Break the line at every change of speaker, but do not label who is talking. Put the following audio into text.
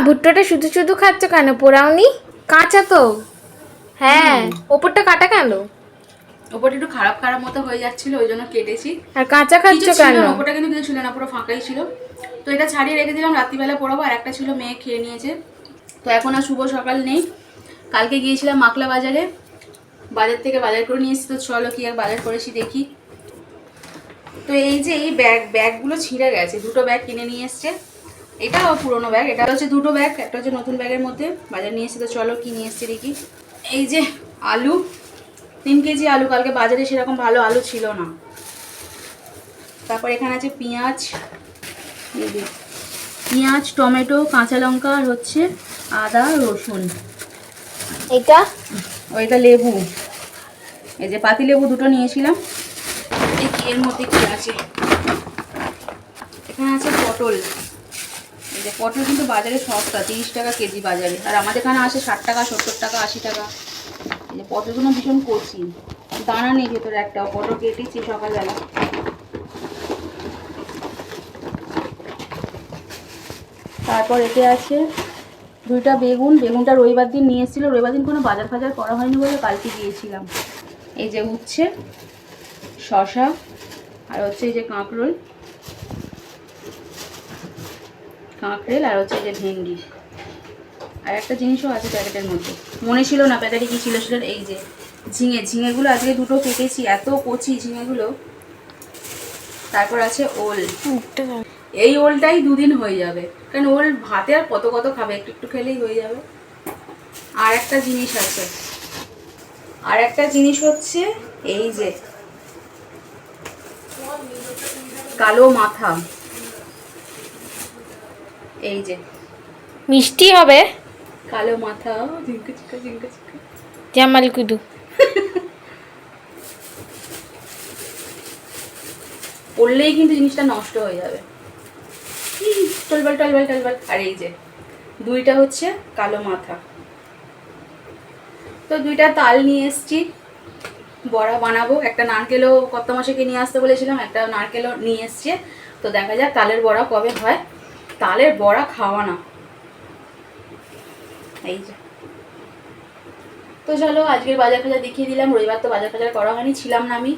ভুট্টোটা শুধু শুধু খাচ্ছ কেন? পোড়াওনি? কাঁচা তো। হ্যাঁ, ওপরটা কাটা কেন?
ওপরটা একটু খারাপ খারাপ মতো হয়ে যাচ্ছিল, ওই জন্য কেটেছি।
আর কাঁচা খাচ্ছ
কিছু ছিল
কেন?
না, ওপরটা কিন্তু কিছু ছিল না, পুরো ফাঁকাই ছিল। তো এটা ছাড়িয়ে রেখে দিলাম, রাত্রিবেলা পোড়াবো। আর একটা ছিল, মেয়ে খেয়ে নিয়েছে। তো এখন আর শুভ সকাল নেই। কালকে গিয়েছিলাম মাকলা বাজারে, বাজার থেকে বাজার করে নিয়ে এসেছি। তো চলো কি আর বাজার করেছি দেখি। তো এই যে এই ব্যাগগুলো ছিঁড়ে গেছে, দুটো ব্যাগ কিনে নিয়ে এসছে। এটাও পুরোনো ব্যাগ, এটা হচ্ছে দুটো ব্যাগ, একটা হচ্ছে নতুন ব্যাগের মধ্যে বাজার নিয়ে এসেছি। তো চলো কি নিয়ে এসছে দেখি। এই যে আলু, 3 কেজি আলু। কালকে বাজারে সেরকম ভালো আলু ছিল না। তারপর এখানে আছে পেঁয়াজ, এই যে পেঁয়াজ, টমেটো, কাঁচা লঙ্কা, আর হচ্ছে আদা রসুন।
এটা
ওইটা লেবু, এই যে পাতি লেবু দুটো নিয়েছিলাম। এই এর মধ্যে কি আছে, এখানে আছে পটল। এই যে পটল কিন্তু বাজারে সস্তা, 30 টাকা কেজি বাজারে। আর আমাদের এখানে আসে 60 টাকা, 70 টাকা, 80 টাকা। এই যে পটলগুলো ভীষণ কচি, দানা নেই ভেতরে একটাও। পটল কেটেছি সকালবেলা। তারপর এতে আছে 2টা বেগুন। বেগুনটা রবিবার দিন নিয়ে এসেছিলো, রবিবার দিন কোনো বাজার ফাজার করা হয়নি বলে কালকে দিয়েছিলাম। এই যে উচ্ছে, শসা, আর হচ্ছে এই যে কাঁকরোল, আর হচ্ছে এই যে ভেন্ডি। আর একটা জিনিসও আছে প্যাকেটের মধ্যে, মনে ছিল না প্যাকেটে কি ছিল সেটা। এই যে ঝিঙেগুলো আজকে দুটো কেটেছি, এত কচি ঝিঙেগুলো। তারপর আছে ওল। এই ওলটাই 2 দিন হয়ে যাবে, কারণ ওল ভাতে আর কত কত খাবে, একটু একটু খেলেই হয়ে যাবে। আর একটা জিনিস আছে, আর একটা জিনিস হচ্ছে এই যে কালো মাথা। এই যে
মিষ্টি হবে।
কালো মাথা, ঝিঙ্কা চিকা ঝিঙ্কা চিকা।
জামাল কুদু।
পড়লেই কিন্তু জিনিসটা নষ্ট হয়ে যাবে। টলবাল টলবাল টলবাল। আর এই যে 2টা হচ্ছে কালো মাথা। তো 2টা তাল নিয়ে এসছি, বড়া বানাবো। একটা নারকেলও কত মাসেকে নিয়ে আসতে বলেছিলাম, একটা নারকেলও নিয়ে এসছে। তো দেখা যাক তালের বড়া কবে হয়। তালের বড়া খাওয়া না। এই যে, তো চলো আজকের বাজার ফাজার দেখিয়ে দিলাম। রবিবার তো বাজার ফাজার করা হয়নি, ছিলাম না আমি।